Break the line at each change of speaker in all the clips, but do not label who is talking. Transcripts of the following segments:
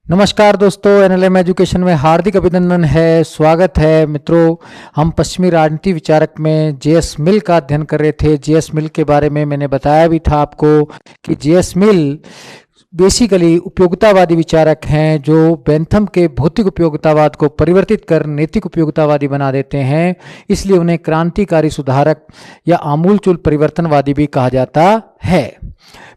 नमस्कार दोस्तों, NLM education में हार्दिक अभिनंदन है। स्वागत है मित्रों। हम पश्चिमी राजनीति विचारक में जेएस मिल का अध्ययन कर रहे थे। जेएस मिल के बारे में मैंने बताया भी था आपको कि जेएस मिल बेसिकली उपयोगितावादी विचारक हैं जो बेंथम के भौतिक उपयोगितावाद को परिवर्तित कर नैतिक उपयोगितावादी बना देते हैं। इसलिए उन्हें क्रांतिकारी सुधारक या आमूलचूल परिवर्तनवादी भी कहा जाता है।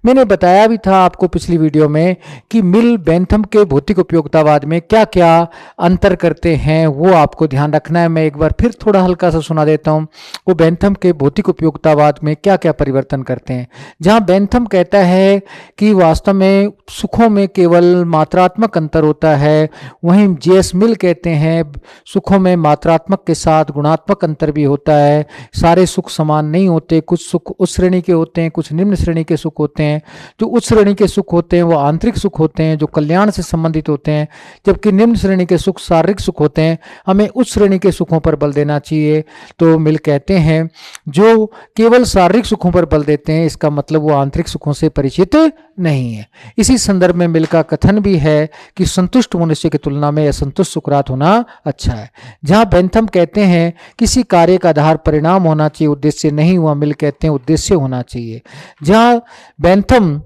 मैंने बताया भी था आपको पिछली वीडियो में कि मिल बेंथम के भौतिक उपयोगितावाद में क्या क्या अंतर करते हैं, वो आपको ध्यान रखना है। मैं एक बार फिर थोड़ा हल्का सा सुना देता हूँ। वो बेंथम के भौतिक उपयोगितावाद में क्या क्या परिवर्तन करते हैं। जहाँ बेंथम कहता है कि वास्तव में सुखों में केवल मात्रात्मक अंतर होता है, वहीं जेएस मिल कहते हैं सुखों में मात्रात्मक के साथ गुणात्मक अंतर भी होता है। सारे सुख समान नहीं होते, कुछ सुख उच्च श्रेणी के होते हैं, कुछ निम्न श्रेणी के सुख होते हैं। जो उच्च श्रेणी के सुख होते हैं वो आंतरिक सुख होते हैं जो कल्याण से संबंधित होते हैं, जबकि निम्न श्रेणी के सुख शारीरिक सुख होते हैं। हमें उच्च श्रेणी के सुखों पर बल देना चाहिए। तो मिल कहते हैं जो केवल शारीरिक सुखों पर बल देते हैं, इसका मतलब वो आंतरिक सुखों से परिचित नहीं है। इसी संदर्भ में मिल का कथन भी है कि संतुष्ट मनुष्य की तुलना में असंतुष्ट सुकरात होना अच्छा है। जहां बेंथम कहते हैं किसी कार्य का आधार परिणाम होना चाहिए, उद्देश्य नहीं हुआ, मिल कहते हैं उद्देश्य होना चाहिए। जहां बेंथम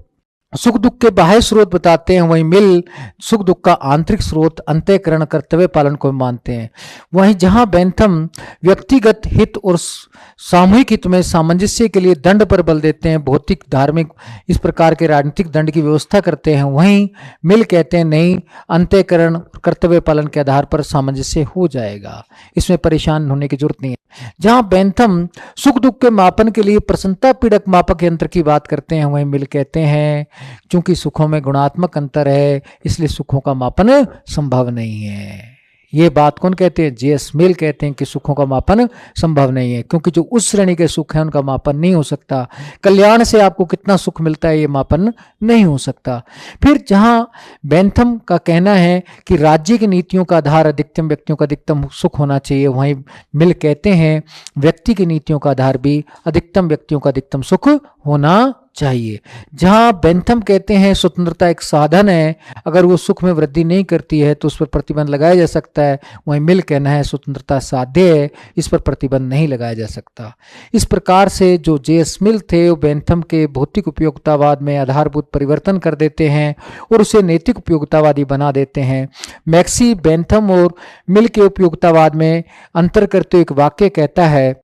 सुख दुख के बाह्य स्रोत बताते हैं, वहीं मिल सुख दुख का आंतरिक स्रोत अंतःकरण कर्तव्य पालन को मानते हैं। वहीं जहां बेंथम व्यक्तिगत हित और सामूहिक हित में सामंजस्य के लिए दंड पर बल देते हैं, भौतिक धार्मिक इस प्रकार के राजनीतिक दंड की व्यवस्था करते हैं, वहीं मिल कहते हैं नहीं, अंतःकरण कर्तव्य पालन के आधार पर सामंजस्य हो जाएगा, इसमें परेशान होने की जरूरत नहीं है। जहां बेंथम सुख दुख के मापन के लिए प्रसन्नता पीड़क मापक यंत्र की बात करते हैं, वहीं मिल कहते हैं क्योंकि सुखों में गुणात्मक अंतर है इसलिए सुखों का मापन संभव नहीं है। ये बात कौन कहते हैं? जेएस मिल कहते हैं कि सुखों का मापन संभव नहीं है, क्योंकि जो उस श्रेणी के सुख हैं उनका मापन नहीं हो सकता। कल्याण से आपको कितना सुख मिलता है ये मापन नहीं हो सकता। फिर जहां बेंथम का कहना है कि राज्य की नीतियों का आधार अधिकतम व्यक्तियों का अधिकतम सुख होना चाहिए, वहीं मिल कहते हैं व्यक्ति की नीतियों का आधार भी अधिकतम व्यक्तियों का अधिकतम सुख होना चाहिए। जहां बेंथम कहते हैं स्वतंत्रता एक साधन है, अगर वो सुख में वृद्धि नहीं करती है तो उस पर प्रतिबंध लगाया जा सकता है, वहीं मिल कहना है स्वतंत्रता साध्य है, इस पर प्रतिबंध नहीं लगाया जा सकता। इस प्रकार से जो जेएस मिल थे वो बेंथम के भौतिक उपयोगितावाद में आधारभूत परिवर्तन कर देते हैं और उसे नैतिक उपयोगितावादी बना देते हैं। मैक्सी बेंथम और मिल के उपयोगितावाद में अंतर करते हुए एक वाक्य कहता है,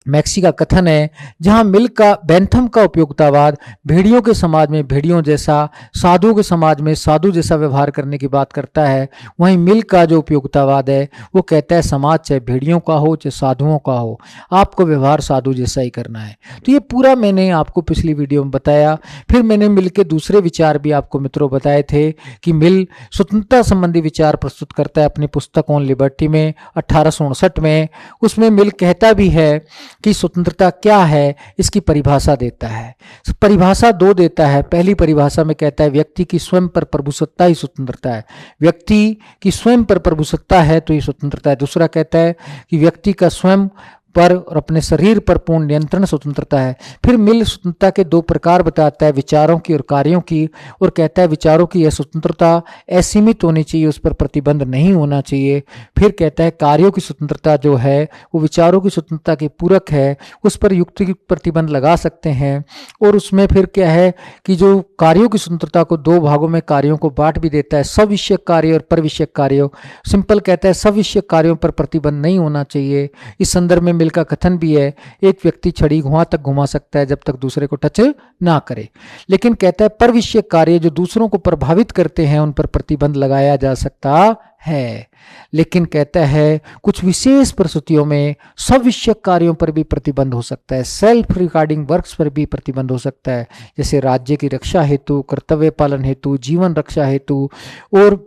मैक्सी का कथन है, जहां मिल का बेंथम का उपयोगितावाद भेड़ियों के समाज में भेड़ियों जैसा, साधुओं के समाज में साधु जैसा व्यवहार करने की बात करता है, वहीं मिल का जो उपयोगितावाद है वो कहता है समाज चाहे भेड़ियों का हो चाहे साधुओं का हो, आपको व्यवहार साधु जैसा ही करना है। तो ये पूरा मैंने आपको पिछली वीडियो में बताया। फिर मैंने मिल के दूसरे विचार भी आपको मित्रों बताए थे कि मिल स्वतंत्रता संबंधी विचार प्रस्तुत करता है अपनी पुस्तक ऑन लिबर्टी में 1859 में। उसमें मिल कहता भी है कि स्वतंत्रता क्या है, इसकी परिभाषा देता है। परिभाषा दो देता है। पहली परिभाषा में कहता है व्यक्ति की स्वयं पर प्रभुसत्ता ही स्वतंत्रता है। व्यक्ति की स्वयं पर प्रभुसत्ता है तो ये स्वतंत्रता है। दूसरा कहता है कि व्यक्ति का स्वयं पर और अपने शरीर पर पूर्ण नियंत्रण स्वतंत्रता है। फिर मिल स्वतंत्रता के दो प्रकार बताता है, विचारों की और कार्यों की, और कहता है विचारों की यह स्वतंत्रता असीमित होनी चाहिए, उस पर प्रतिबंध नहीं होना चाहिए। फिर कहता है कार्यों की स्वतंत्रता जो है वो विचारों की स्वतंत्रता के पूरक है, उस पर युक्ति प्रतिबंध लगा सकते हैं। और उसमें फिर क्या है कि जो कार्यों की स्वतंत्रता को दो भागों में कार्यों को बांट भी देता है, सविषयक कार्य और परविषयक कार्य। सिंपल कहता है सविषयक कार्यों पर प्रतिबंध नहीं होना चाहिए। इस संदर्भ में मिल का कथन भी है, एक व्यक्ति छड़ी वहां तक घुमा सकता है जब तक दूसरे को टच ना करे, लेकिन कहता है परविषयक कार्य जो दूसरों को प्रभावित करते हैं उन पर प्रतिबंध लगाया जा सकता है। लेकिन कहता है कुछ विशेष परिस्थितियों में सविषयक कार्यों पर भी प्रतिबंध हो सकता है, सेल्फ रिगार्डिंग वर्क्स पर भी प्रतिबंध हो सकता है, जैसे राज्य की रक्षा हेतु, कर्तव्य पालन हेतु, जीवन रक्षा हेतु और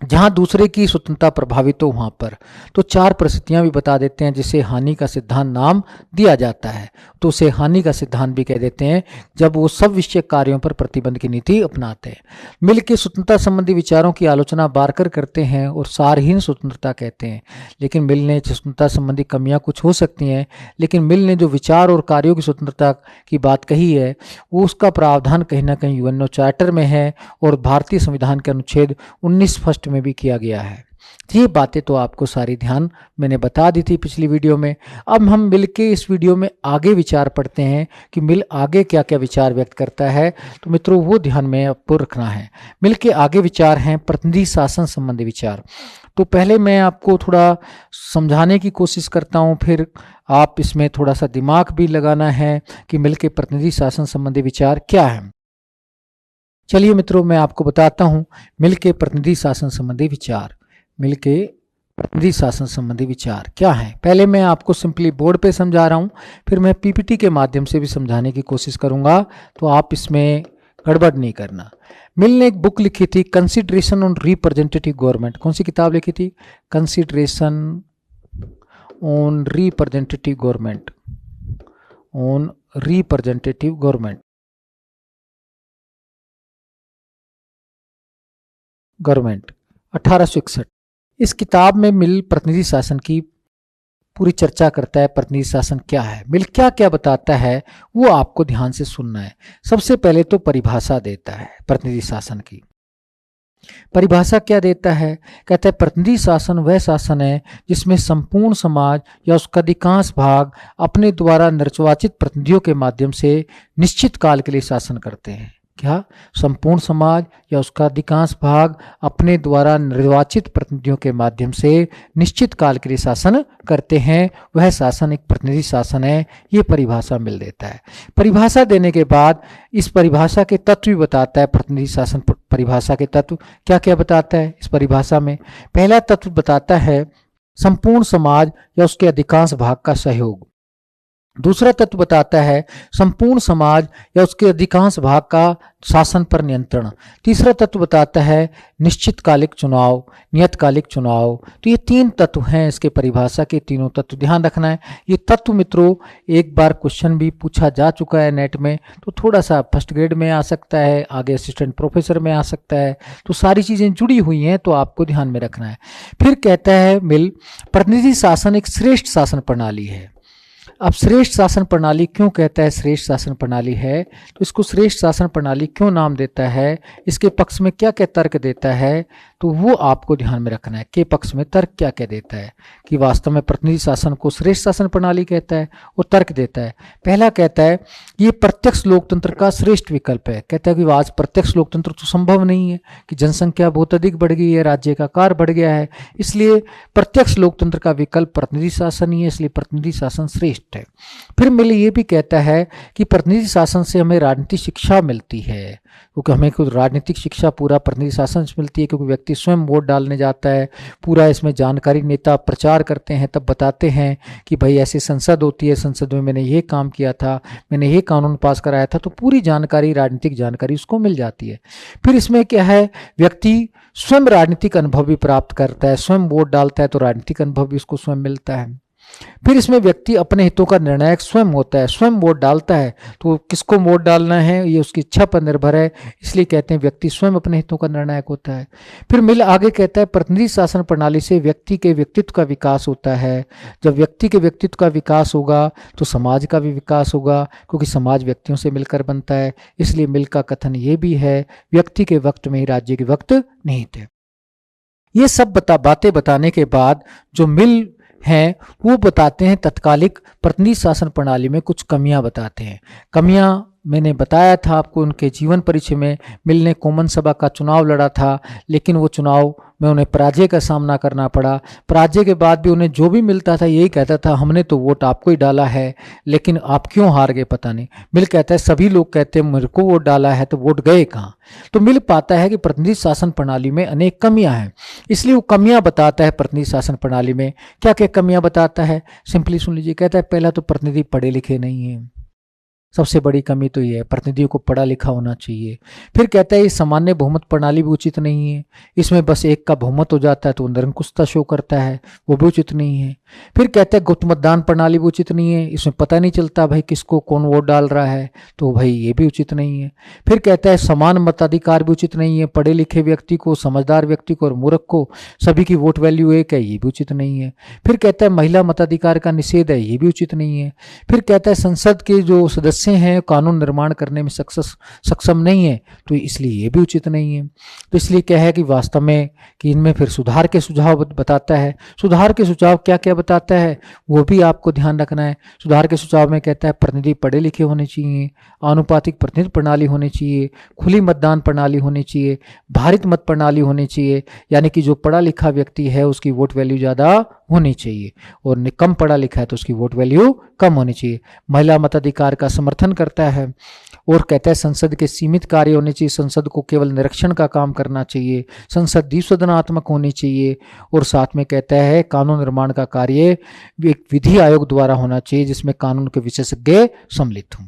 जहां दूसरे की स्वतंत्रता प्रभावित हो वहां पर। तो चार परिस्थितियां भी बता देते हैं जिसे हानि का सिद्धांत नाम दिया जाता है। तो उसे हानि का सिद्धांत भी कह देते हैं जब वो सब विषय कार्यों पर प्रतिबंध की नीति अपनाते हैं। मिल के स्वतंत्रता संबंधी विचारों की आलोचना बारकर करते हैं और सारहीन स्वतंत्रता कहते हैं। लेकिन मिल ने स्वतंत्रता संबंधी कमियां कुछ हो सकती हैं, लेकिन मिल ने जो विचार और कार्यों की स्वतंत्रता की बात कही है वो उसका प्रावधान कहीं ना कहीं यूएनओ चार्टर में है और भारतीय संविधान के अनुच्छेद 19 फर्स्ट में भी किया गया है। ये बातें तो आपको सारी ध्यान मैंने बता दी थी पिछली वीडियो में। अब हम मिल के इस वीडियो में आगे विचार पढ़ते हैं कि मिल आगे क्या क्या विचार व्यक्त करता है। तो मित्रों वो ध्यान में आपको रखना है। मिल के आगे विचार हैं प्रतिनिधि शासन संबंधी विचार। तो पहले मैं आपको थोड़ा समझाने की कोशिश करता हूँ, फिर आप इसमें थोड़ा सा दिमाग भी लगाना है कि मिल के प्रतिनिधि शासन संबंधी विचार क्या है। चलिए मित्रों, मैं आपको बताता हूं मिल के प्रतिनिधि शासन संबंधी विचार। मिल के प्रतिनिधि शासन संबंधी विचार क्या है, पहले मैं आपको सिंपली बोर्ड पे समझा रहा हूं, फिर मैं पीपीटी के माध्यम से भी समझाने की कोशिश करूंगा, तो आप इसमें गड़बड़ नहीं करना। मिल ने एक बुक लिखी थी कंसिडरेशन ऑन रिप्रेजेंटेटिव गवर्नमेंट। कौन सी किताब लिखी थी? Consideration on representative government, on representative government, government 1861। इस किताब में मिल प्रतिनिधि शासन की पूरी चर्चा करता है। प्रतिनिधि शासन क्या है, मिल क्या क्या बताता है, वो आपको ध्यान से सुनना है। सबसे पहले तो परिभाषा देता है प्रतिनिधि शासन की। परिभाषा क्या देता है? कहता है प्रतिनिधि शासन वह शासन है जिसमें संपूर्ण समाज या उसका अधिकांश भाग अपने द्वारा निर्वाचित प्रतिनिधियों के माध्यम से निश्चित काल के लिए शासन करते हैं। क्या? संपूर्ण समाज या उसका अधिकांश भाग अपने द्वारा निर्वाचित प्रतिनिधियों के माध्यम से निश्चित काल के लिए शासन करते हैं, वह शासन एक प्रतिनिधि शासन है। ये परिभाषा मिल देता है। परिभाषा देने के बाद इस परिभाषा के तत्व भी बताता है। प्रतिनिधि शासन परिभाषा के तत्व क्या क्या बताता है इस परिभाषा में? पहला तत्व बताता है संपूर्ण समाज या उसके अधिकांश भाग का सहयोग। दूसरा तत्व बताता है संपूर्ण समाज या उसके अधिकांश भाग का शासन पर नियंत्रण। तीसरा तत्व बताता है निश्चितकालिक चुनाव, नियतकालिक चुनाव। तो ये तीन तत्व हैं इसके परिभाषा के। तीनों तत्व ध्यान रखना है। ये तत्व मित्रों एक बार क्वेश्चन भी पूछा जा चुका है नेट में, तो थोड़ा सा फर्स्ट ग्रेड में आ सकता है, आगे असिस्टेंट प्रोफेसर में आ सकता है। तो सारी चीजें जुड़ी हुई हैं, तो आपको ध्यान में रखना है। फिर कहता है मिल प्रतिनिधि शासन एक श्रेष्ठ शासन प्रणाली है। अब श्रेष्ठ शासन प्रणाली क्यों कहता है श्रेष्ठ शासन प्रणाली है, तो इसको श्रेष्ठ शासन प्रणाली क्यों नाम देता है, इसके पक्ष में क्या क्या तर्क देता है, तो वो आपको ध्यान में रखना है। के पक्ष में तर्क क्या क्या देता है कि वास्तव में प्रतिनिधि शासन को श्रेष्ठ शासन प्रणाली कहता है, वो तर्क देता है। पहला कहता है ये प्रत्यक्ष लोकतंत्र का श्रेष्ठ विकल्प है। कहता है कि आज प्रत्यक्ष लोकतंत्र तो संभव नहीं है कि जनसंख्या बहुत अधिक बढ़ गई है, राज्य का आकार बढ़ गया है, इसलिए प्रत्यक्ष लोकतंत्र का विकल्प प्रतिनिधि शासन ही है, इसलिए प्रतिनिधि शासन श्रेष्ठ है। फिर मिल ये भी कहता है कि प्रतिनिधि शासन से हमें राजनीतिक शिक्षा मिलती है, क्योंकि हमें खुद राजनीतिक शिक्षा पूरा प्रतिनिधि शासन से मिलती है, क्योंकि व्यक्ति स्वयं वोट डालने जाता है, पूरा इसमें जानकारी नेता प्रचार करते हैं, तब बताते हैं कि भाई ऐसी संसद होती है, संसद में मैंने ये काम किया था, मैंने ये कानून पास कराया था, तो पूरी जानकारी राजनीतिक जानकारी उसको मिल जाती है। फिर इसमें क्या है, व्यक्ति स्वयं राजनीतिक अनुभव भी प्राप्त करता है, स्वयं वोट डालता है तो राजनीतिक अनुभव भी उसको स्वयं मिलता है। फिर इसमें व्यक्ति अपने हितों का निर्णायक स्वयं होता है, स्वयं वोट डालता है, तो किसको वोट डालना है ये उसकी इच्छा पर निर्भर है, इसलिए कहते हैं व्यक्ति स्वयं अपने हितों का निर्णायक होता है। फिर मिल आगे कहता है प्रतिनिधि शासन प्रणाली से व्यक्ति के व्यक्तित्व का विकास होता है। जब व्यक्ति के व्यक्तित्व का विकास होगा तो समाज का भी विकास होगा, क्योंकि समाज व्यक्तियों से मिलकर बनता है। इसलिए मिल का कथन ये भी है व्यक्ति के वक्त में ही राज्य के वक्त नहीं थे। ये सब बातें बताने के बाद जो मिल हैं वो बताते हैं तत्कालिक प्रतिनिधि शासन प्रणाली में कुछ कमियां बताते हैं। कमियां मैंने बताया था आपको उनके जीवन परिचय में। मिल ने कॉमन सभा का चुनाव लड़ा था, लेकिन वो चुनाव में उन्हें पराजय का सामना करना पड़ा। पराजय के बाद भी उन्हें जो भी मिलता था यही कहता था हमने तो वोट आपको ही डाला है, लेकिन आप क्यों हार गए पता नहीं। मिल कहता है सभी लोग कहते हैं मेरे को वोट डाला है, तो वोट गए कहाँ। तो मिल पाता है कि प्रतिनिधि शासन प्रणाली में अनेक कमियां हैं, इसलिए वो कमियां बताता है। प्रतिनिधि शासन प्रणाली में क्या क्या कमियां बताता है, सिंपली सुन लीजिए। कहता है पहला तो प्रतिनिधि पढ़े लिखे नहीं है, सबसे बड़ी कमी तो ये है, प्रतिनिधियों को पढ़ा लिखा होना चाहिए। फिर कहता है ये सामान्य बहुमत प्रणाली भी उचित नहीं है, इसमें बस एक का बहुमत हो जाता है तो निरंकुशता शो करता है, वो भी उचित नहीं है। फिर कहता है गुप्त मतदान प्रणाली भी उचित नहीं है, इसमें पता नहीं चलता भाई किसको कौन वोट डाल रहा है, तो भाई ये भी उचित नहीं है। फिर कहता है समान मताधिकार भी उचित नहीं है, पढ़े लिखे व्यक्ति को, समझदार व्यक्ति को और मूर्ख को सभी की वोट वैल्यू एक है, ये भी उचित नहीं है। फिर कहता है महिला मताधिकार का निषेध है, ये भी उचित नहीं है। फिर कहता है संसद के जो सदस्य हैं कानून निर्माण करने में सक्षम नहीं है, तो इसलिए ये भी उचित नहीं है। तो इसलिए क्या है कि वास्तव में कि इनमें फिर सुधार के सुझाव बताता है। सुधार के सुझाव क्या क्या बताता है वो भी आपको ध्यान रखना है। सुधार के सुझाव में कहता है प्रतिनिधि पढ़े लिखे होने चाहिए, आनुपातिक प्रतिनिधि प्रणाली होनी चाहिए, खुली मतदान प्रणाली होनी चाहिए, भारित मत प्रणाली होनी चाहिए, यानी कि जो पढ़ा लिखा व्यक्ति है उसकी वोट वैल्यू ज़्यादा होनी चाहिए और कम पढ़ा लिखा है तो उसकी वोट वैल्यू कम होनी चाहिए। महिला मताधिकार का समर्थन करता है और कहता है संसद के सीमित कार्य होने चाहिए, संसद को केवल निरीक्षण का काम करना चाहिए, संसद द्विसदनात्मक होनी चाहिए और साथ में कहता है कानून निर्माण का कार्य एक विधि आयोग द्वारा होना चाहिए जिसमें कानून के विशेषज्ञ सम्मिलित हों।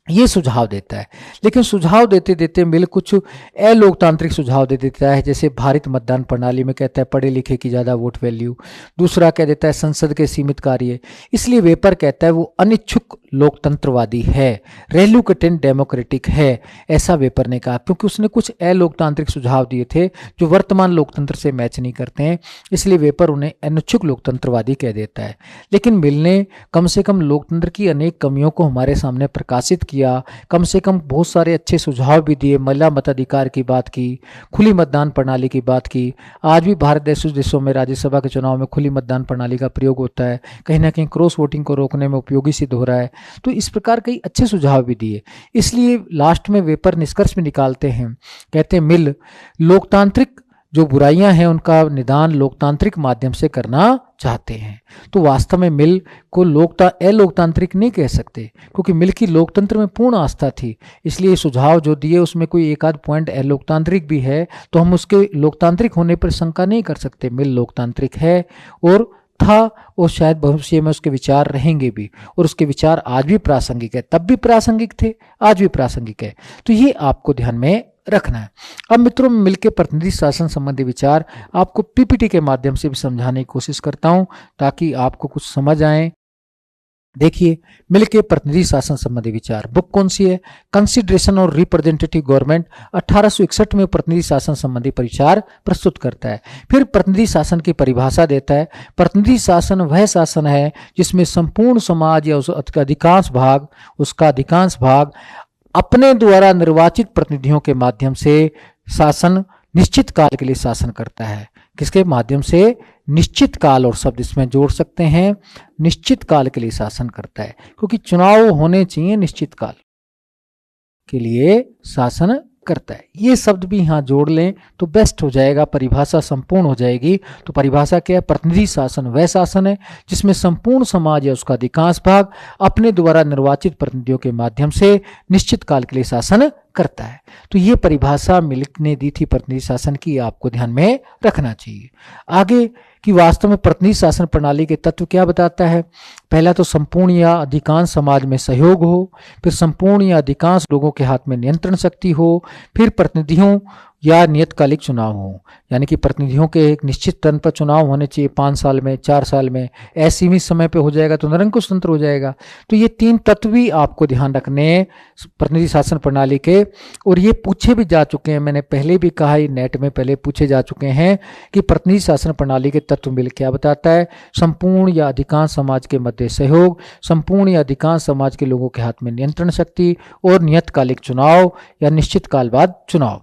ये सुझाव देता है, लेकिन सुझाव देते देते मिल कुछ अलोकतांत्रिक सुझाव दे देता है। जैसे भारित मतदान प्रणाली में कहता है पढ़े लिखे की ज़्यादा वोट वैल्यू। दूसरा कह देता है संसद के सीमित कार्य, इसलिए वेपर कहता है वो अनिच्छुक लोकतंत्रवादी है, रेलुकेटेंट डेमोक्रेटिक है, ऐसा वेपर ने कहा, क्योंकि उसने कुछ अलोकतांत्रिक सुझाव दिए थे जो वर्तमान लोकतंत्र से मैच नहीं करते हैं, इसलिए वेपर उन्हें अनिच्छुक लोकतंत्रवादी कह देता है। लेकिन मिल ने कम से कम लोकतंत्र की अनेक कमियों को हमारे सामने प्रकाशित किया, कम से कम बहुत सारे अच्छे सुझाव भी दिए, महिला मताधिकार की बात की, खुली मतदान प्रणाली की बात की। आज भी भारत जैसे देशों में राज्यसभा के चुनाव में खुली मतदान प्रणाली का प्रयोग होता है, कहीं ना कहीं क्रॉस वोटिंग को रोकने में उपयोगी सिद्ध हो रहा है। तो इस प्रकार कई अच्छे सुझाव भी दिए। इसलिए लास्ट में वेपर निष्कर्ष में निकालते हैं, कहते हैं मिल लोकतांत्रिक जो बुराइयां हैं उनका निदान लोकतांत्रिक माध्यम से करना चाहते हैं। तो वास्तव में मिल को अलोकतांत्रिक नहीं कह सकते, क्योंकि मिल की लोकतंत्र में पूर्ण आस्था थी। इसलिए सुझाव जो दिए उसमें कोई एक आध पॉइंट अलोकतांत्रिक भी है तो हम उसके लोकतांत्रिक होने पर शंका नहीं कर सकते। मिल लोकतांत्रिक है और था और शायद भविष्य में उसके विचार रहेंगे भी, और उसके विचार आज भी प्रासंगिक है, तब भी प्रासंगिक थे, आज भी प्रासंगिक है। तो ये आपको ध्यान में रखना है। अब मित्रों मिलके प्रतिनिधि शासन संबंधी विचार आपको पीपीटी के माध्यम से भी समझाने की कोशिश करता हूं ताकि आपको कुछ समझ आए। देखिए मिलके प्रतिनिधि शासन संबंधी विचार बुक कौन सी है, कंसिडरेशन और रिप्रेजेंटेटिव गवर्नमेंट, 1861 में प्रतिनिधि शासन संबंधी विचार प्रस्तुत करता है। फिर प्रतिनिधि शासन की परिभाषा देता है। प्रतिनिधि शासन वह शासन है जिसमें संपूर्ण समाज या उसका अधिकांश भाग अपने द्वारा निर्वाचित प्रतिनिधियों के माध्यम से शासन निश्चित काल के लिए शासन करता है। किसके माध्यम से? निश्चित काल, और शब्द इसमें जोड़ सकते हैं, निश्चित काल के लिए शासन करता है, क्योंकि चुनाव होने चाहिए निश्चित काल के लिए शासन करता है। ये शब्द भी यहाँ जोड़ लें तो बेस्ट हो जाएगा, परिभाषा संपूर्ण हो जाएगी। तो परिभाषा क्या है? प्रतिनिधि शासन वह शासन है जिसमें संपूर्ण समाज या उसका अधिकांश भाग अपने द्वारा निर्वाचित प्रतिनिधियों के माध्यम से निश्चित काल के लिए शासन करता है। तो ये परिभाषा मिल्क ने दी थी प्रतिनिधि शासन की, आपको ध्यान में रखना चाहिए। आगे कि वास्तव में प्रतिनिधि शासन प्रणाली के तत्व क्या बताता है? पहला तो संपूर्ण या अधिकांश समाज में सहयोग हो, फिर संपूर्ण या अधिकांश लोगों के हाथ में नियंत्रण शक्ति हो, फिर प्रतिनिधियों या नियतकालिक चुनाव हो, यानी कि प्रतिनिधियों के एक निश्चित टर्म पर चुनाव होने चाहिए, 5 साल में, 4 साल में, असीमित समय पे हो जाएगा तो निरंकुश तंत्र हो जाएगा। तो ये 3 तत्व भी आपको ध्यान रखने प्रतिनिधि शासन प्रणाली के, और ये पूछे भी जा चुके हैं, मैंने पहले भी कहा, ये नेट में पहले पूछे जा चुके हैं कि प्रतिनिधि शासन प्रणाली के तत्व मिल क्या बताता है? संपूर्ण या अधिकांश समाज के मध्य सहयोग, संपूर्ण या अधिकांश समाज के लोगों के हाथ में नियंत्रण शक्ति, और नियतकालिक चुनाव या निश्चित काल बाद चुनाव।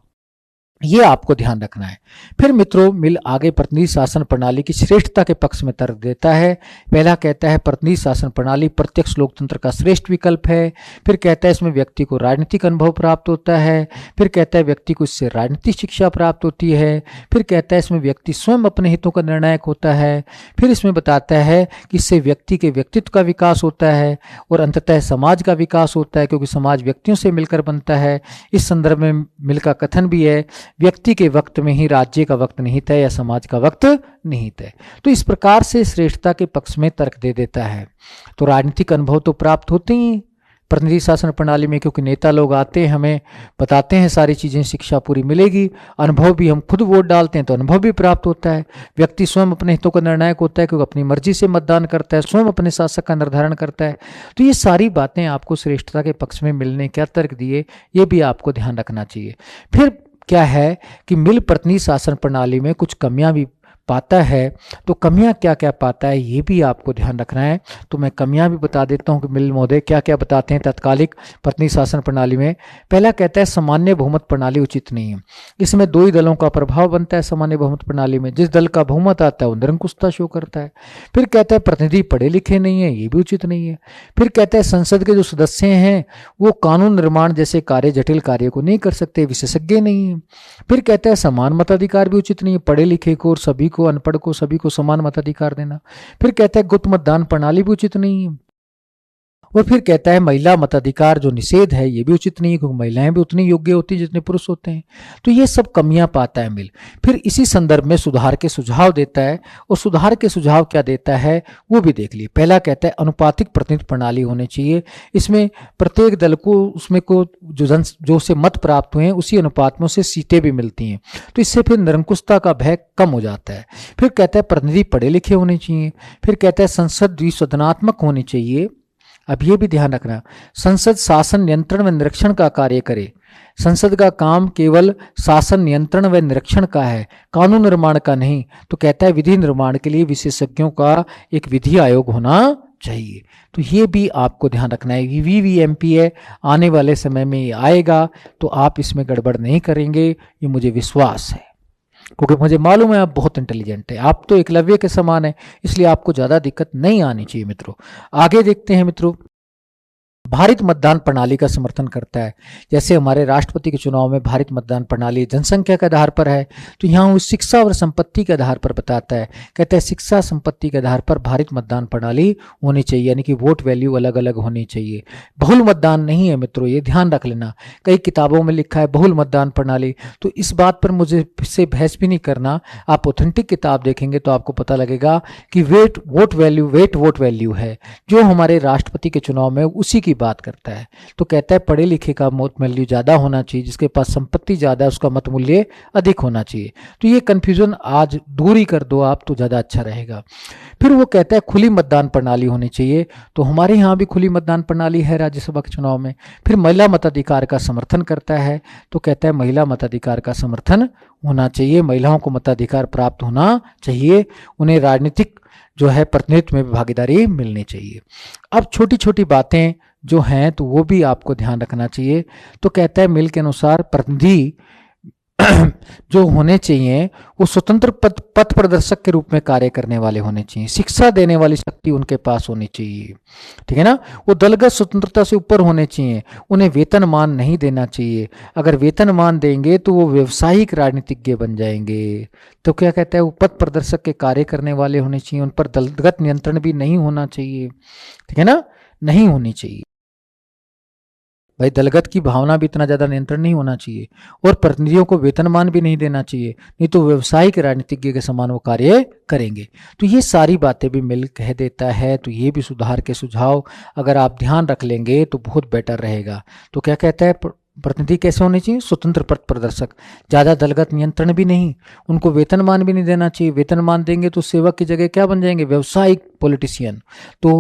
ये आपको ध्यान रखना है। फिर मित्रों मिल आगे प्रतिनिधि शासन प्रणाली की श्रेष्ठता के पक्ष में तर्क देता है। पहला कहता है प्रतिनिधि शासन प्रणाली प्रत्यक्ष लोकतंत्र का श्रेष्ठ विकल्प है। फिर कहता है इसमें व्यक्ति को राजनीतिक अनुभव प्राप्त होता है। फिर कहता है व्यक्ति को इससे राजनीतिक शिक्षा प्राप्त होती है। फिर कहता है इसमें व्यक्ति स्वयं अपने हितों का निर्णायक होता है। फिर इसमें बताता है कि इससे व्यक्ति के व्यक्तित्व का विकास होता है और अंततः समाज का विकास होता है, क्योंकि समाज व्यक्तियों से मिलकर बनता है। इस संदर्भ में मिल का कथन भी है, व्यक्ति के वक्त में ही राज्य का वक्त निहित है या समाज का वक्त निहित है। तो इस प्रकार से श्रेष्ठता के पक्ष में तर्क दे देता है। तो राजनीतिक अनुभव तो प्राप्त होते ही, प्रतिनिधि शासन प्रणाली में, क्योंकि नेता लोग आते हैं, हमें बताते हैं सारी चीज़ें, शिक्षा पूरी मिलेगी, अनुभव भी, हम खुद वोट डालते हैं तो अनुभव भी प्राप्त होता है, व्यक्ति स्वयं अपने हितों का निर्णायक होता है क्योंकि अपनी मर्जी से मतदान करता है, स्वयं अपने शासक का निर्धारण करता है। तो ये सारी बातें आपको श्रेष्ठता के पक्ष में मिलने क्या तर्क दिए, ये भी आपको ध्यान रखना चाहिए। फिर क्या है कि मिल प्रतिनिधि शासन प्रणाली में कुछ कमियां भी पाता है, तो कमियां क्या क्या पाता है ये भी आपको ध्यान रखना है। तो मैं कमियां भी बता देता हूं कि मिल महोदय क्या क्या बताते हैं तत्कालिक प्रतिनिधि शासन प्रणाली में। पहला कहता है सामान्य बहुमत प्रणाली उचित नहीं है, इसमें दो ही दलों का प्रभाव बनता है सामान्य बहुमत प्रणाली में, जिस दल का बहुमत आता है वो निरंकुशता शो करता है। फिर कहता है प्रतिनिधि पढ़े लिखे नहीं है, ये भी उचित नहीं है। फिर कहता है संसद के जो सदस्य हैं वो कानून निर्माण जैसे कार्य, जटिल कार्य को नहीं कर सकते, विशेषज्ञ नहीं है। फिर कहता है समान मताधिकार भी उचित नहीं है, पढ़े लिखे को और सभी को, अनपढ़ को, सभी को समान मताधिकार देना। फिर कहता है गुप्त मतदान प्रणाली भी उचित नहीं है। और फिर कहता है महिला मताधिकार जो निषेध है ये भी उचित नहीं है, क्योंकि महिलाएं भी उतनी योग्य होती है जितने पुरुष होते हैं। तो ये सब कमियां पाता है मिल। फिर इसी संदर्भ में सुधार के सुझाव देता है, और सुधार के सुझाव क्या देता है वो भी देख लिए। पहला कहता है अनुपातिक प्रतिनिधित्व प्रणाली होनी चाहिए, इसमें प्रत्येक दल को उसमें को जो से मत प्राप्त हुए हैं उसी अनुपात में उसे सीटें भी मिलती हैं, तो इससे फिर निरंकुशता का भय कम हो जाता है। फिर कहता है प्रतिनिधि पढ़े लिखे होने चाहिए। फिर कहता है संसद द्विसदनात्मक होनी चाहिए। अब ये भी ध्यान रखना, संसद शासन नियंत्रण व निरीक्षण का कार्य करे। संसद का काम केवल शासन नियंत्रण व निरीक्षण का है, कानून निर्माण का नहीं। तो कहता है विधि निर्माण के लिए विशेषज्ञों का एक विधि आयोग होना चाहिए। तो ये भी आपको ध्यान रखना है। वीवीएमपी है, आने वाले समय में ये आएगा, तो आप इसमें गड़बड़ नहीं करेंगे, ये मुझे विश्वास है, क्योंकि मुझे मालूम है आप बहुत इंटेलिजेंट है, आप तो एकलव्य के समान है, इसलिए आपको ज़्यादा दिक्कत नहीं आनी चाहिए। मित्रों आगे देखते हैं। मित्रों भारित मतदान प्रणाली का समर्थन करता है। जैसे हमारे राष्ट्रपति के चुनाव में भारित मतदान प्रणाली जनसंख्या के आधार पर है, तो यहाँ वो शिक्षा और संपत्ति के आधार पर बताता है। कहता है शिक्षा संपत्ति के आधार पर भारित मतदान प्रणाली होनी चाहिए, यानी कि वोट वैल्यू अलग अलग होनी चाहिए। बहुल मतदान नहीं है मित्रों, ये ध्यान रख लेना। कई किताबों में लिखा है बहुल मतदान प्रणाली, तो इस बात पर मुझे से बहस भी नहीं करना। आप ऑथेंटिक किताब देखेंगे तो आपको पता लगेगा कि वेट वोट वैल्यू है जो हमारे राष्ट्रपति के चुनाव में उसी की बात करता है। तो कहता है पढ़े लिखे का मत मूल्य ज्यादा होना चाहिए, जिसके पास संपत्ति ज्यादा है उसका मत मूल्य अधिक होना चाहिए। तो ये कंफ्यूजन आज दूर ही कर दो आप, तो ज्यादा अच्छा रहेगा। फिर वो कहता है खुली मतदान प्रणाली होनी चाहिए, तो हमारे यहाँ भी खुली मतदान प्रणाली है राज्यसभा के चुनाव में। फिर महिला मताधिकार का समर्थन करता है, तो कहता है महिला मताधिकार का समर्थन होना चाहिए, महिलाओं को मताधिकार प्राप्त होना चाहिए, उन्हें राजनीतिक जो है प्रतिनिधित्व में भागीदारी मिलनी चाहिए। अब छोटी छोटी बातें जो हैं तो वो भी आपको ध्यान रखना चाहिए। तो कहता है मिल के अनुसार प्रतिनिधि जो होने चाहिए वो स्वतंत्र पथ प्रदर्शक के रूप में कार्य करने वाले होने चाहिए, शिक्षा देने वाली शक्ति उनके पास होनी चाहिए, ठीक है ना। वो दलगत स्वतंत्रता से ऊपर होने चाहिए, उन्हें वेतनमान नहीं देना चाहिए। अगर वेतनमान देंगे तो वो व्यवसायिक राजनीतिज्ञ बन जाएंगे। तो क्या कहता है वो पथ प्रदर्शक के कार्य करने वाले होने चाहिए, उन पर दलगत नियंत्रण भी नहीं होना चाहिए, ठीक है ना, नहीं होनी चाहिए। भाई दलगत की भावना भी इतना ज्यादा नियंत्रण नहीं होना चाहिए, और प्रतिनिधियों को वेतनमान भी नहीं देना चाहिए, नहीं तो व्यवसायिक राजनीतिज्ञ के समान वो कार्य करेंगे। तो ये सारी बातें भी मिल कह देता है। तो ये भी सुधार के सुझाव अगर आप ध्यान रख लेंगे तो बहुत बेटर रहेगा। तो क्या कहता है प्रतिनिधि कैसे होने चाहिए, स्वतंत्र पथ प्रदर्शक, ज्यादा दलगत नियंत्रण भी नहीं, उनको वेतनमान भी नहीं देना चाहिए। वेतनमान देंगे तो सेवक की जगह क्या बन जाएंगे, व्यवसायिक पॉलिटिशियन। तो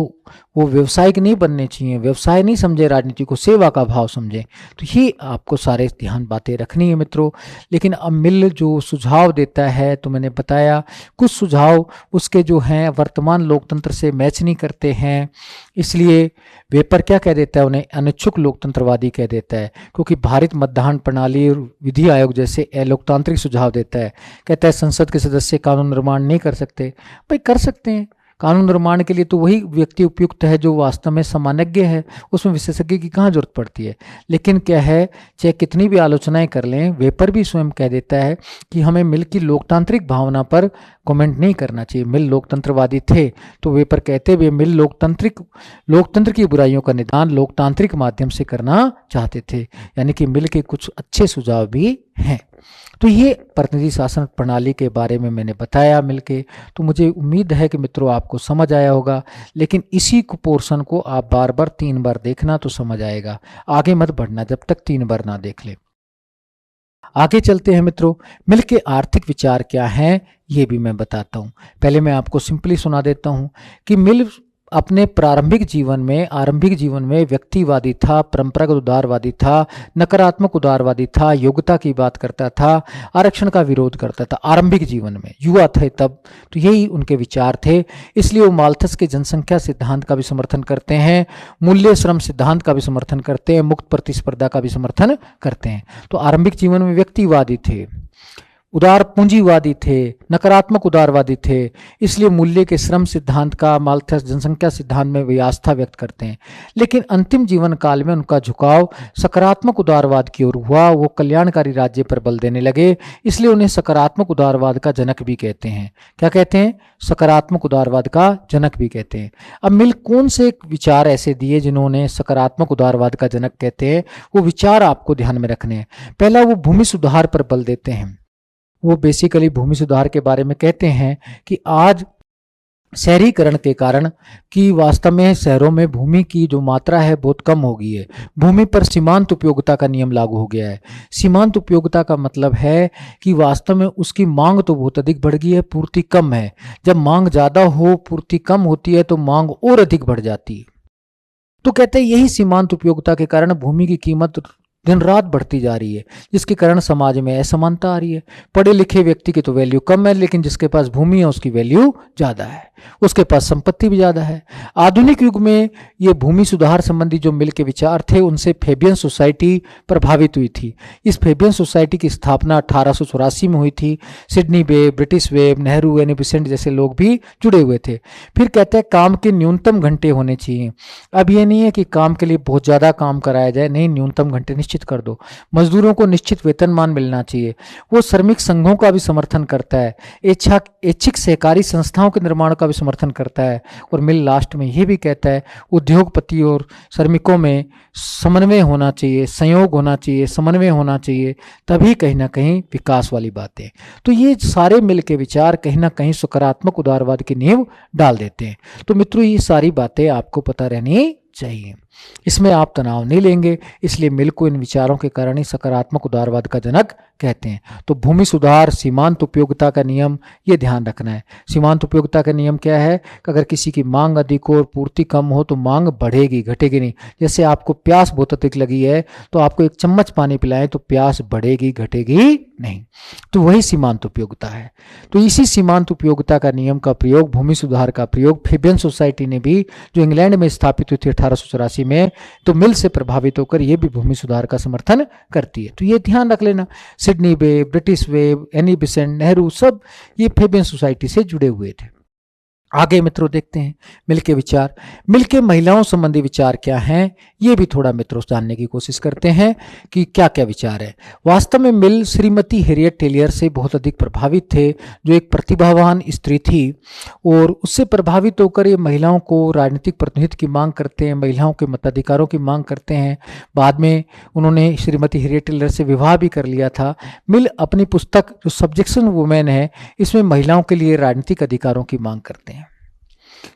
वो व्यवसायिक नहीं बनने चाहिए, व्यवसाय नहीं समझे राजनीति को, सेवा का भाव समझे। तो ये आपको सारे ध्यान बातें रखनी है मित्रों। लेकिन अब मिल जो सुझाव देता है, तो मैंने बताया कुछ सुझाव उसके जो हैं वर्तमान लोकतंत्र से मैच नहीं करते हैं, इसलिए वेपर क्या कह देता है, उन्हें अनिच्छुक लोकतंत्रवादी कह देता है, क्योंकि भारित मतदान प्रणाली और विधि आयोग जैसे अलोकतांत्रिक सुझाव देता है। कहता है संसद के सदस्य कानून निर्माण नहीं कर सकते। भाई कर सकते हैं, कानून निर्माण के लिए तो वही व्यक्ति उपयुक्त है जो वास्तव में सामान्यज्ञ है, उसमें विशेषज्ञ की कहाँ जरूरत पड़ती है। लेकिन क्या है, चाहे कितनी भी आलोचनाएं कर लें, वेपर भी स्वयं कह देता है कि हमें मिल की लोकतांत्रिक भावना पर कमेंट नहीं करना चाहिए। मिल लोकतंत्रवादी थे, तो वेपर कहते हुए मिल लोकतंत्र की बुराइयों का निदान लोकतांत्रिक माध्यम से करना चाहते थे, यानी कि मिल के कुछ अच्छे सुझाव भी हैं। तो ये प्रतिनिधि शासन प्रणाली के बारे में मैंने बताया मिलके, तो मुझे उम्मीद है कि मित्रों आपको समझ आया होगा। लेकिन इसी को पोर्शन को आप बार बार 3 बार देखना तो समझ आएगा, आगे मत बढ़ना जब तक 3 बार ना देख ले। आगे चलते हैं मित्रों, मिल के आर्थिक विचार क्या हैं ये भी मैं बताता हूं। पहले मैं आपको सिंपली सुना देता हूं कि मिल अपने आरंभिक जीवन में व्यक्तिवादी था, परंपरागत उदारवादी था, नकारात्मक उदारवादी था, योग्यता की बात करता था, आरक्षण का विरोध करता था। आरंभिक जीवन में युवा थे तब, तो यही उनके विचार थे। इसलिए वो माल्थस के जनसंख्या सिद्धांत का भी समर्थन करते हैं, मूल्य श्रम सिद्धांत का भी समर्थन करते हैं, मुक्त प्रतिस्पर्धा का भी समर्थन करते हैं। तो आरंभिक जीवन में व्यक्तिवादी थे, उदार पूंजीवादी थे, नकारात्मक उदारवादी थे। इसलिए मूल्य के श्रम सिद्धांत का, माल्थस जनसंख्या सिद्धांत में वे आस्था व्यक्त करते हैं। लेकिन अंतिम जीवन काल में उनका झुकाव सकारात्मक उदारवाद की ओर हुआ, वो कल्याणकारी राज्य पर बल देने लगे। इसलिए उन्हें सकारात्मक उदारवाद का जनक भी कहते हैं। क्या कहते हैं? सकारात्मक उदारवाद का जनक भी कहते हैं। अब मिल कौन से विचार ऐसे दिए जिन्होंने सकारात्मक उदारवाद का जनक कहते हैं, वो विचार आपको ध्यान में रखने हैं। पहला, वो भूमि सुधार पर बल देते हैं। वो बेसिकली भूमि सुधार के बारे में कहते हैं कि आज शहरीकरण के कारण कि वास्तव में शहरों में भूमि की जो मात्रा है बहुत कम हो गई है। भूमि पर सीमांत उपयोगिता का नियम लागू हो गया है। सीमांत उपयोगिता का मतलब है कि वास्तव में उसकी मांग तो बहुत अधिक बढ़ गई है, पूर्ति कम है। जब मांग ज्यादा हो, पूर्ति कम होती है तो मांग और अधिक बढ़ जाती है। तो कहते हैं यही सीमांत उपयोगिता के कारण भूमि की कीमत दिन रात बढ़ती जा रही है, जिसके कारण समाज में असमानता आ रही है। पढ़े लिखे व्यक्ति की तो वैल्यू कम है, लेकिन जिसके पास भूमि है उसकी वैल्यू ज्यादा है, उसके पास संपत्ति भी ज्यादा है। आधुनिक युग में ये भूमि सुधार संबंधी जो मिल के विचार थे, उनसे फेबियन सोसाइटी प्रभावित हुई थी। इस फेबियन सोसाइटी की स्थापना 1884 में हुई थी। Sydney web, British web, Nehru, Annie Besant जैसे लोग भी जुड़े हुए थे। फिर कहते हैं काम के न्यूनतम घंटे होने चाहिए। अब ये नहीं है कि काम के लिए बहुत ज्यादा काम कराया जाए, नहीं, न्यूनतम घंटे निश्चित कर दो। मजदूरों को निश्चित वेतनमान मिलना चाहिए। वो श्रमिक संघों का भी समर्थन करता है, ऐच्छिक सहकारी संस्थाओं के निर्माण का भी समर्थन करता है। और मिल लास्ट में ये भी कहता है उद्योगपति और श्रमिकों में समन्वय होना चाहिए, संयोग होना चाहिए, समन्वय होना चाहिए, तभी कहीं ना कहीं विकास वाली बातें। तो ये सारे मिल के विचार कहीं ना कहीं सकारात्मक उदारवाद की नींव डाल देते हैं। तो मित्रों ये सारी बातें आपको पता रहनी चाहिए, इसमें आप तनाव नहीं लेंगे। इसलिए मिल को इन विचारों के कारण ही सकारात्मक उदारवाद का जनक कहते हैं। तो भूमि सुधार, सीमांत उपयोगिता का नियम, ये ध्यान रखना है। सीमांत उपयोगिता का नियम क्या है कि अगर किसी की मांग अधिक हो और पूर्ति कम हो तो मांग बढ़ेगी, घटेगी नहीं। जैसे आपको प्यास बहुत अधिक लगी है तो आपको 1 चम्मच पानी पिलाएं तो प्यास बढ़ेगी, घटेगी नहीं। तो वही सीमांत उपयोगिता है। तो इसी सीमांत उपयोगिता का नियम का प्रयोग, भूमि सुधार का प्रयोग फेबियन सोसाइटी ने भी, जो इंग्लैंड में स्थापित हुई थी 1884 में, तो मिल से प्रभावित होकर ये भी भूमि सुधार का समर्थन करती है। तो ये ध्यान रख लेना, Sydney web, British web, Annie Besant, Nehru, सब ये फेबियन सोसाइटी से जुड़े हुए थे। आगे मित्रों देखते हैं मिल के विचार। मिल के महिलाओं संबंधी विचार क्या हैं, ये भी थोड़ा मित्रों जानने की कोशिश करते हैं कि क्या क्या विचार है। वास्तव में मिल श्रीमती हैरियट टेलियर से बहुत अधिक प्रभावित थे, जो एक प्रतिभावान स्त्री थी, और उससे प्रभावित होकर ये महिलाओं को राजनीतिक प्रतिनिधित्व की मांग करते हैं, महिलाओं के मताधिकारों की मांग करते हैं। बाद में उन्होंने श्रीमती हैरियट टेलियर से विवाह भी कर लिया था। मिल अपनी पुस्तक जो सब्जेक्शन वुमेन है, इसमें महिलाओं के लिए राजनीतिक अधिकारों की मांग करते हैं।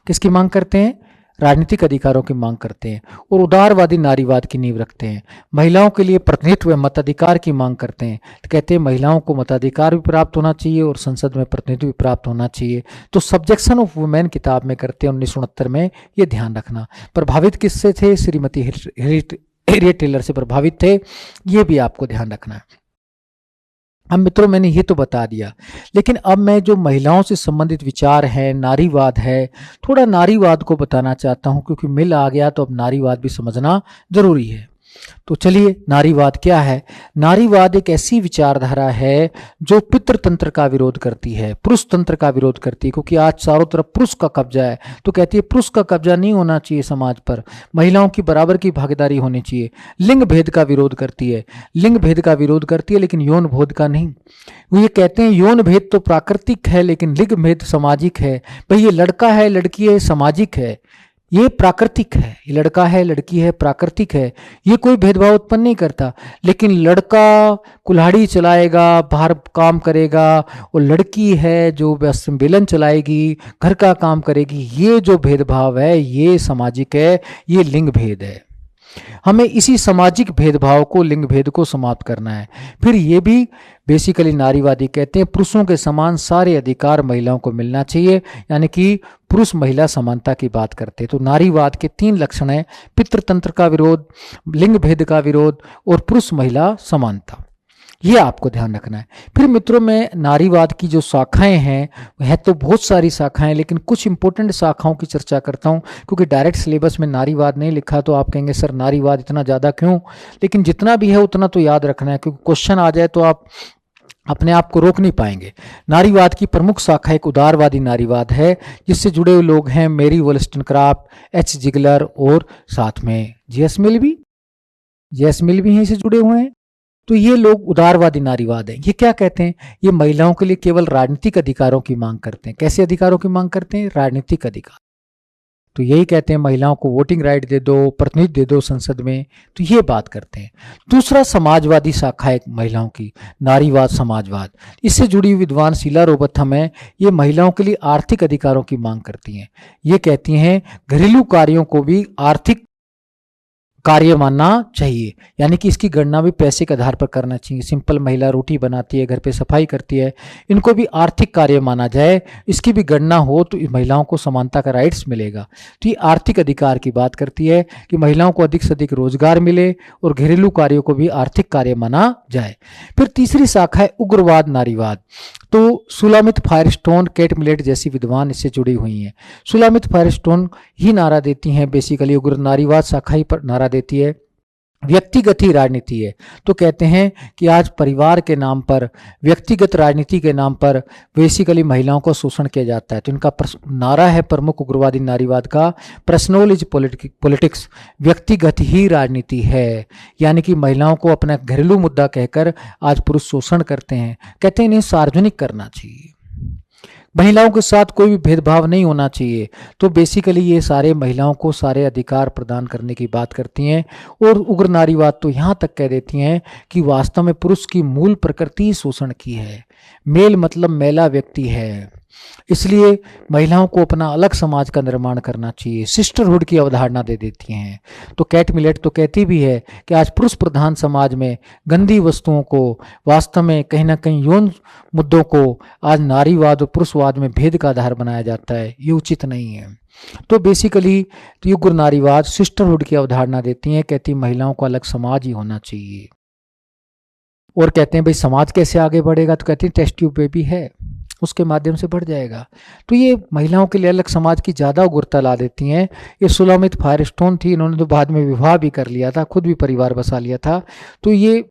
किसकी मांग करते हैं? राजनीतिक अधिकारों की मांग करते हैं, और उदारवादी नारीवाद की नींव रखते हैं। महिलाओं के लिए प्रतिनिधित्व व मताधिकार की मांग करते हैं। तो कहते हैं महिलाओं को मताधिकार भी प्राप्त होना चाहिए और संसद में प्रतिनिधित्व भी प्राप्त होना चाहिए। तो सब्जेक्शन ऑफ वुमेन किताब में करते हैं 1969 में, ये ध्यान रखना। प्रभावित किससे थे? श्रीमती हैरियट टेलर से प्रभावित थे, ये भी आपको ध्यान रखना है। अब मित्रों मैंने ये तो बता दिया, लेकिन अब मैं जो महिलाओं से संबंधित विचार है, नारीवाद है, थोड़ा नारीवाद को बताना चाहता हूं, क्योंकि मिल आ गया तो अब नारीवाद भी समझना जरूरी है। तो चलिए, नारीवाद क्या है? नारीवाद एक ऐसी विचारधारा है जो पितृतंत्र का विरोध करती है, पुरुष तंत्र का विरोध करती है, क्योंकि आज चारों तरफ पुरुष का कब्जा है। तो कहती है पुरुष का कब्जा नहीं होना चाहिए समाज पर, महिलाओं की बराबर की भागीदारी होनी चाहिए। लिंग भेद का विरोध करती है, लिंग भेद का विरोध करती है, लेकिन यौन भेद का नहीं। वो ये कहते हैं यौन भेद तो प्राकृतिक है, लेकिन लिंग भेद सामाजिक है। भाई ये लड़का है, लड़की है, सामाजिक है, ये प्राकृतिक है, ये लड़का है लड़की है प्राकृतिक है, ये कोई भेदभाव उत्पन्न नहीं करता। लेकिन लड़का कुल्हाड़ी चलाएगा, बाहर काम करेगा, और लड़की है जो बेलन चलाएगी, घर का काम करेगी, ये जो भेदभाव है ये सामाजिक है, ये लिंग भेद है। हमें इसी सामाजिक भेदभाव को, लिंग भेद को समाप्त करना है। फिर ये भी बेसिकली नारीवादी कहते हैं पुरुषों के समान सारे अधिकार महिलाओं को मिलना चाहिए, यानी कि पुरुष महिला समानता की बात करते हैं। तो नारीवाद के 3 लक्षण हैं: पितृतंत्र का विरोध, लिंग भेद का विरोध और पुरुष महिला समानता। ये आपको ध्यान रखना है। फिर मित्रों, में नारीवाद की जो शाखाएं हैं है तो बहुत सारी शाखाएं, लेकिन कुछ इंपॉर्टेंट शाखाओं की चर्चा करता हूं, क्योंकि डायरेक्ट सिलेबस में नारीवाद नहीं लिखा तो आप कहेंगे सर नारीवाद इतना ज़्यादा क्यों, लेकिन जितना भी है उतना तो याद रखना है, क्योंकि क्वेश्चन आ जाए तो आप अपने आप को रोक नहीं पाएंगे। नारीवाद की प्रमुख शाखा एक उदारवादी नारीवाद है, जिससे जुड़े हुए लोग हैं मेरी वोllstonecraft, एच जिगलर और साथ में जे.एस. मिल भी हैं, इससे जुड़े हुए हैं। तो ये लोग उदारवादी नारीवाद हैं। ये क्या कहते हैं? ये महिलाओं के लिए केवल राजनीतिक अधिकारों की मांग करते हैं। कैसे अधिकारों की मांग करते हैं? राजनीतिक अधिकार। तो यही कहते हैं महिलाओं को वोटिंग राइट दे दो, प्रतिनिधित्व दे दो संसद में, तो ये बात करते हैं। दूसरा समाजवादी शाखा है महिलाओं की, नारीवाद समाजवाद। इससे जुड़ी हुई विद्वान शीला रोबोथम है। ये महिलाओं के लिए आर्थिक अधिकारों की मांग करती हैं। ये कहती हैं घरेलू कार्यों को भी आर्थिक कार्य मानना चाहिए, यानी कि इसकी गणना भी पैसे के आधार पर करना चाहिए। सिंपल महिला रोटी बनाती है, घर पे सफाई करती है, इनको भी आर्थिक कार्य माना जाए, इसकी भी गणना हो तो महिलाओं को समानता का राइट्स मिलेगा। तो ये आर्थिक अधिकार की बात करती है कि महिलाओं को अधिक से अधिक रोजगार मिले और घरेलू कार्यों को भी आर्थिक कार्य माना जाए। फिर तीसरी शाखा है उग्रवाद नारीवाद। तो सुलामित फायरस्टोन, केट मिलेट जैसी विद्वान इससे जुड़ी हुई हैं। सुलामित फायरस्टोन ही नारा देती हैं, बेसिकली उग्र नारीवाद शाखा ही पर नारा देती है, व्यक्तिगत ही राजनीति है। तो कहते हैं कि आज परिवार के नाम पर, व्यक्तिगत राजनीति के नाम पर बेसिकली महिलाओं को शोषण किया जाता है। तो इनका नारा है प्रमुख उग्रवादी नारीवाद का, पर्सनल इज पॉलिटिक्स, व्यक्तिगत ही राजनीति है। यानी कि महिलाओं को अपना घरेलू मुद्दा कहकर आज पुरुष शोषण करते हैं। कहते हैं इन्हें सार्वजनिक करना चाहिए, महिलाओं के साथ कोई भी भेदभाव नहीं होना चाहिए। तो बेसिकली ये सारे महिलाओं को सारे अधिकार प्रदान करने की बात करती हैं। और उग्र नारीवाद तो यहाँ तक कह देती हैं कि वास्तव में पुरुष की मूल प्रकृति शोषण की है, मेल मतलब मैला व्यक्ति है, इसलिए महिलाओं को अपना अलग समाज का निर्माण करना चाहिए। सिस्टरहुड की अवधारणा दे देती हैं। तो कैट मिलेट तो कहती भी है कि आज पुरुष प्रधान समाज में गंदी वस्तुओं को, वास्तव में कहीं ना कहीं यौन मुद्दों को आज नारीवाद और पुरुषवाद में भेद का आधार बनाया जाता है, ये उचित नहीं है। तो बेसिकली तो उग्र नारीवाद सिस्टरहुड की अवधारणा देती हैं, कहती महिलाओं को अलग समाज ही होना चाहिए। और कहते हैं भाई समाज कैसे आगे बढ़ेगा? तो कहती हैं टेस्ट ट्यूब बेबी है, उसके माध्यम से बढ़ जाएगा। तो ये महिलाओं के लिए अलग समाज की ज़्यादा उग्रता ला देती हैं। ये सुलामित फायरस्टोन थी, इन्होंने तो बाद में विवाह भी कर लिया था, खुद भी परिवार बसा लिया था। तो ये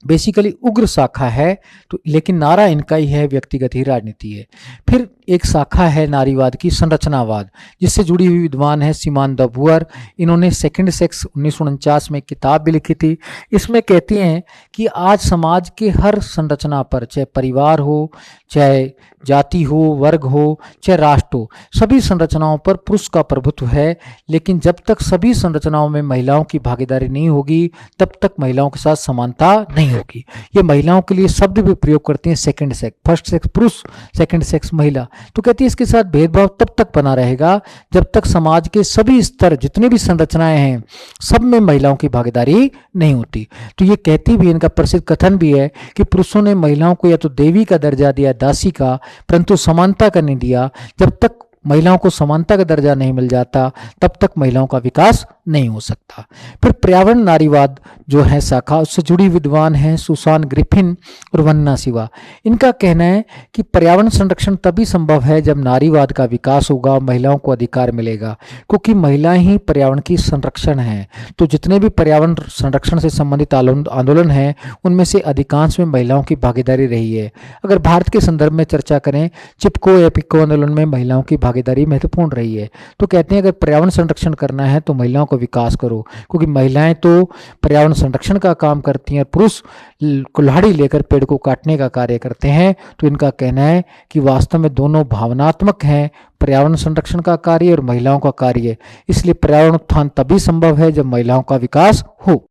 बेसिकली उग्र शाखा है। तो लेकिन नारा इनका ही है, व्यक्तिगत ही राजनीति है। फिर एक शाखा है नारीवाद की संरचनावाद, जिससे जुड़ी हुई विद्वान है सिमोन द बूअर। इन्होंने सेकंड सेक्स 1949 में किताब भी लिखी थी। इसमें कहती हैं कि आज समाज के हर संरचना पर, चाहे परिवार हो, चाहे जाति हो, वर्ग हो, चाहे राष्ट्र हो, सभी संरचनाओं पर पुरुष का प्रभुत्व है। लेकिन जब तक सभी संरचनाओं में महिलाओं की भागीदारी नहीं होगी, तब तक महिलाओं के साथ समानता नहीं होगी। ये महिलाओं के लिए शब्द भी प्रयोग करती हैं, सेकंड सेक्स, फर्स्ट सेक्स पुरुष, सेकंड सेक्स महिला। तो कहती है इसके साथ भेदभाव तब तक बना रहेगा जब तक समाज के सभी स्तर, जितने भी संरचनाएं हैं, सब में महिलाओं की भागीदारी नहीं होती। तो ये कहती भी, इनका प्रसिद्ध कथन भी है कि पुरुषों ने महिलाओं को या तो देवी का दर्जा दिया, दासी का, परंतु समानता का नहीं दिया। जब तक महिलाओं को समानता का दर्जा नहीं मिल जाता, तब तक महिलाओं का विकास नहीं हो सकता। फिर पर्यावरण नारीवाद जो है शाखा, उससे जुड़ी विद्वान हैं सुसान ग्रिफिन और वन्ना शिवा। इनका कहना है कि पर्यावरण संरक्षण तभी संभव है जब नारीवाद का विकास होगा, महिलाओं को अधिकार मिलेगा, क्योंकि महिलाएं ही पर्यावरण की संरक्षण हैं। तो जितने भी पर्यावरण संरक्षण से संबंधित आंदोलन हैं, उनमें से अधिकांश में महिलाओं की भागीदारी रही है। अगर भारत के संदर्भ में चर्चा करें, चिपको या पिको आंदोलन में महिलाओं की भागीदारी महत्वपूर्ण रही है। तो कहते हैं अगर पर्यावरण संरक्षण करना है तो महिलाओं को विकास करो, क्योंकि महिलाएं तो पर्यावरण संरक्षण का काम करती हैं और पुरुष कुल्हाड़ी लेकर पेड़ को काटने का कार्य करते हैं। तो इनका कहना है कि वास्तव में दोनों भावनात्मक हैं, पर्यावरण संरक्षण का कार्य और महिलाओं का कार्य, इसलिए पर्यावरण उत्थान तभी संभव है जब महिलाओं का विकास हो।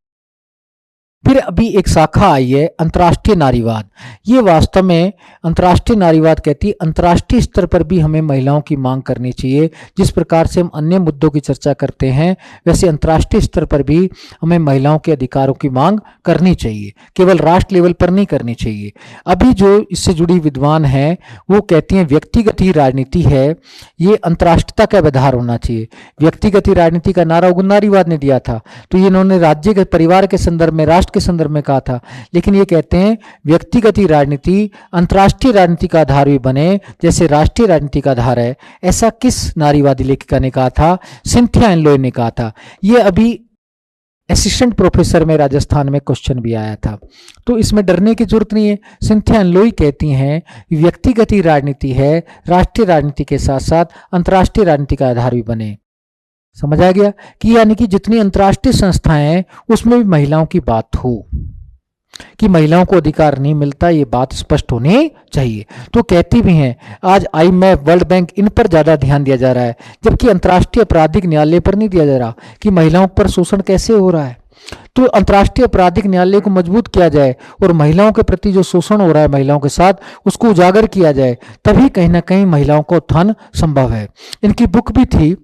फिर अभी एक शाखा आई है अंतर्राष्ट्रीय नारीवाद। ये वास्तव में अंतर्राष्ट्रीय नारीवाद कहती है अंतर्राष्ट्रीय स्तर पर भी हमें महिलाओं की मांग करनी चाहिए। जिस प्रकार से हम अन्य मुद्दों की चर्चा करते हैं वैसे अंतर्राष्ट्रीय स्तर पर भी हमें महिलाओं के अधिकारों की मांग करनी चाहिए, केवल राष्ट्र लेवल पर नहीं करनी चाहिए। अभी जो इससे जुड़ी विद्वान हैं वो कहती हैं व्यक्तिगत ही राजनीति है, ये अंतर्राष्ट्रीयता का व्यवहार होना चाहिए। व्यक्तिगत ही राजनीति का नारा नारीवाद ने दिया था, तो ये इन्होंने राज्य के परिवार के संदर्भ में राष्ट्र के संदर्भ में कहा था, लेकिन ये कहते हैं व्यक्तिगत ही राजनीति अंतर्राष्ट्रीय राजनीति का आधार भी बने जैसे राष्ट्रीय राजनीति का आधार है। ऐसा किस नारीवादी लेखिका ने कहा था? सिंथिया एनलोई ने कहा था। ये अभी असिस्टेंट प्रोफेसर में राजस्थान में क्वेश्चन भी आया था, तो इसमें डरने की जरूरत नहीं है। सिंथिया एनलोई कहती हैं व्यक्तिगत ही राजनीति है, राष्ट्रीय राजनीति के साथ साथ अंतर्राष्ट्रीय राजनीति का आधार भी बने। समझ आ गया कि यानी कि जितनी अंतर्राष्ट्रीय संस्थाएं हैं उसमें भी महिलाओं की बात हो, कि महिलाओं को अधिकार नहीं मिलता, ये बात स्पष्ट होनी चाहिए। तो कहती भी हैं आज IMF, वर्ल्ड बैंक इन पर ज्यादा ध्यान दिया जा रहा है, जबकि अंतर्राष्ट्रीय आपराधिक न्यायालय पर नहीं दिया जा रहा कि महिलाओं पर शोषण कैसे हो रहा है। तो अंतर्राष्ट्रीय आपराधिक न्यायालय को मजबूत किया जाए और महिलाओं के प्रति जो शोषण हो रहा है महिलाओं के साथ उसको उजागर किया जाए, तभी कहीं ना कहीं महिलाओं का उत्थान संभव है। इनकी बुक भी थी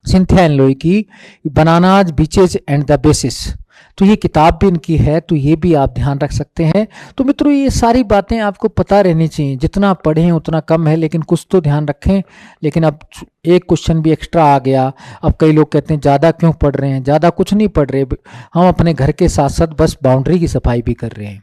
सिंथिया एनलोई की, bananas beaches and the basis, तो ये किताब भी इनकी है, तो ये भी आप ध्यान रख सकते हैं। तो मित्रों ये सारी बातें आपको पता रहनी चाहिए, जितना पढ़ें उतना कम है, लेकिन कुछ तो ध्यान रखें। लेकिन अब एक क्वेश्चन भी एक्स्ट्रा आ गया। अब कई लोग कहते हैं ज़्यादा क्यों पढ़ रहे हैं? ज़्यादा कुछ नहीं पढ़ रहे, हम अपने घर के साथ साथ बस बाउंड्री की सफाई भी कर रहे हैं।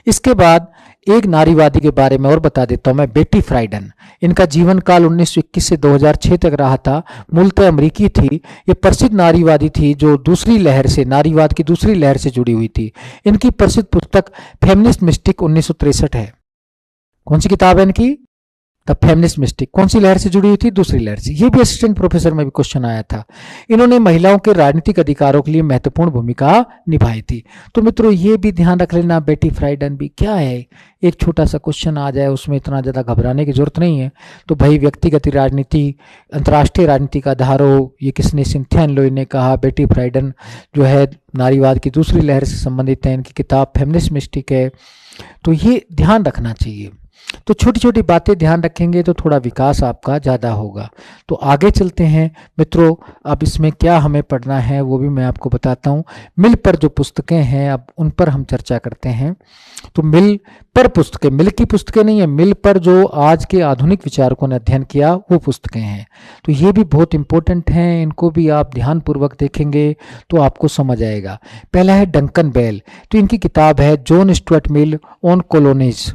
इसके बाद एक नारीवादी के बारे में और बता देता हूं मैं, बेटी फ्राइडन। इनका जीवन काल 1921 से 2006 तक रहा था, मूलतः अमेरिकी थी। ये प्रसिद्ध नारीवादी थी जो दूसरी लहर से, नारीवाद की दूसरी लहर से जुड़ी हुई थी। इनकी प्रसिद्ध पुस्तक फेमिनिस्ट मिस्टिक 1963 है। कौन सी किताब है इनकी? The feminist mistake. कौन सी लहर से जुड़ी हुई थी? दूसरी लहर से। ये भी असिस्टेंट प्रोफेसर में भी क्वेश्चन आया था। इन्होंने महिलाओं के राजनीतिक अधिकारों के लिए महत्वपूर्ण भूमिका निभाई थी। तो मित्रों ये भी ध्यान रख लेना, बेटी फ्राइडन भी क्या है, एक छोटा सा क्वेश्चन आ जाए, उसमें इतना ज़्यादा घबराने की जरूरत नहीं है। तो भाई व्यक्तिगत राजनीति अंतर्राष्ट्रीय राजनीति का आधार हो, ये किसने? सिंथिया एनलोई ने कहा। बेटी फ्राइडन जो है नारीवाद की दूसरी लहर से संबंधित है, इनकी किताब फेमिनिस्ट मिस्टिक है। तो ये ध्यान रखना चाहिए। तो छोटी छोटी बातें ध्यान रखेंगे तो थोड़ा विकास आपका ज़्यादा होगा। तो आगे चलते हैं मित्रों, अब इसमें क्या हमें पढ़ना है वो भी मैं आपको बताता हूँ। मिल पर जो पुस्तकें हैं अब उन पर हम चर्चा करते हैं। तो मिल पर पुस्तकें, मिल की पुस्तकें नहीं है, मिल पर जो आज के आधुनिक विचारकों ने अध्ययन किया वो पुस्तकें हैं। तो ये भी बहुत इंपॉर्टेंट हैं, इनको भी आप ध्यानपूर्वक देखेंगे तो आपको समझ आएगा। पहला है डंकन बेल, तो इनकी किताब है John Stuart Mill on colonies,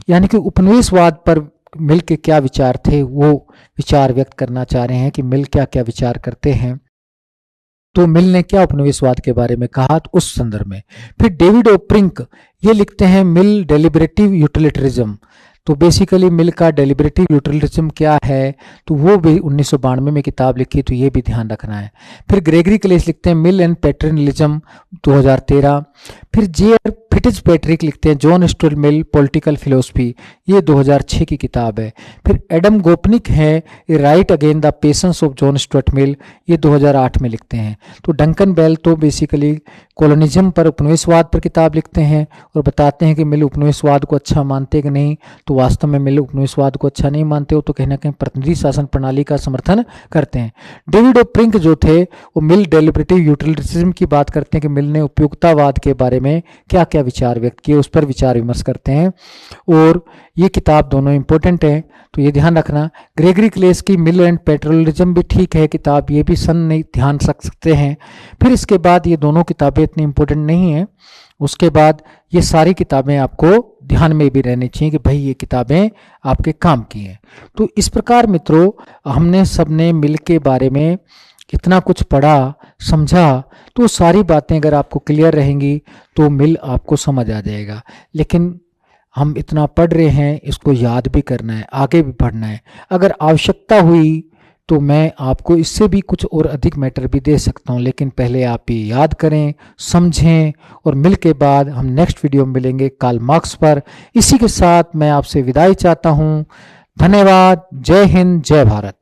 यानी कि उपनिवेशवाद पर मिल के क्या विचार थे वो विचार व्यक्त करना चाह रहे हैं कि मिल क्या क्या विचार करते हैं। तो मिल ने क्या उपनिवेशवाद के बारे में कहा तो उस संदर्भ में। फिर डेविड ओप्रिंक ये लिखते हैं मिल डेलिबरेटिव यूटिलिटरिज्म। तो बेसिकली मिल का डेलिबरेटिव यूटिलिटरिज्म क्या है तो वो भी 1992 में किताब लिखी, तो ये भी ध्यान रखना है। फिर ग्रेगरी क्लेस लिखते हैं मिल एंड पैटर्नलिज्म 2013। फिर जे.आर. फिट्जपैट्रिक लिखते हैं John Stuart Mill political philosophy, ये 2006 की किताब है। फिर एडम गोपनिक है right again the patience of John Stuart Mill, ये 2008 में लिखते हैं। तो डंकन बेल तो बेसिकली कॉलोनिज्म पर, उपनिवेशवाद पर किताब लिखते हैं और बताते हैं कि मिल उपनिवेशवाद को अच्छा मानते कि नहीं। तो वास्तव में मिल उपनिवेशवाद को अच्छा नहीं मानते हो, तो कहीं ना कहीं प्रतिनिधि शासन प्रणाली का समर्थन करते हैं। डेविड ओप्रिंक जो थे वो मिल डेलिबरेटिव यूटिलिटरिज्म की बात करते हैं कि मिल ने उपयुक्तावाद के बारे में क्या क्या विचार व्यक्त किए, उस पर विचार विमर्श करते हैं। और ये किताब दोनों इंपॉर्टेंट है, तो ये ध्यान रखना। ग्रेगरी क्लेस की मिल एंड पैटर्नलिज्म भी ठीक है किताब, ये भी सन नहीं ध्यान रख सकते हैं। फिर इसके बाद ये दोनों किताबें इतनी इंपॉर्टेंट नहीं है। उसके बाद ये सारी किताबें आपको ध्यान में भी रहनी चाहिए कि भाई ये किताबें आपके काम की हैं। तो इस प्रकार मित्रों हमने सबने मिल के बारे में इतना कुछ पढ़ा समझा, तो सारी बातें अगर आपको क्लियर रहेंगी तो मिल आपको समझ आ जाएगा। लेकिन हम इतना पढ़ रहे हैं, इसको याद भी करना है, आगे भी पढ़ना है। अगर आवश्यकता हुई तो मैं आपको इससे भी कुछ और अधिक मैटर भी दे सकता हूं, लेकिन पहले आप ये याद करें, समझें, और मिल के बाद हम नेक्स्ट वीडियो में मिलेंगे कार्ल मार्क्स पर। इसी के साथ मैं आपसे विदाई चाहता हूं। धन्यवाद। जय हिंद, जय भारत।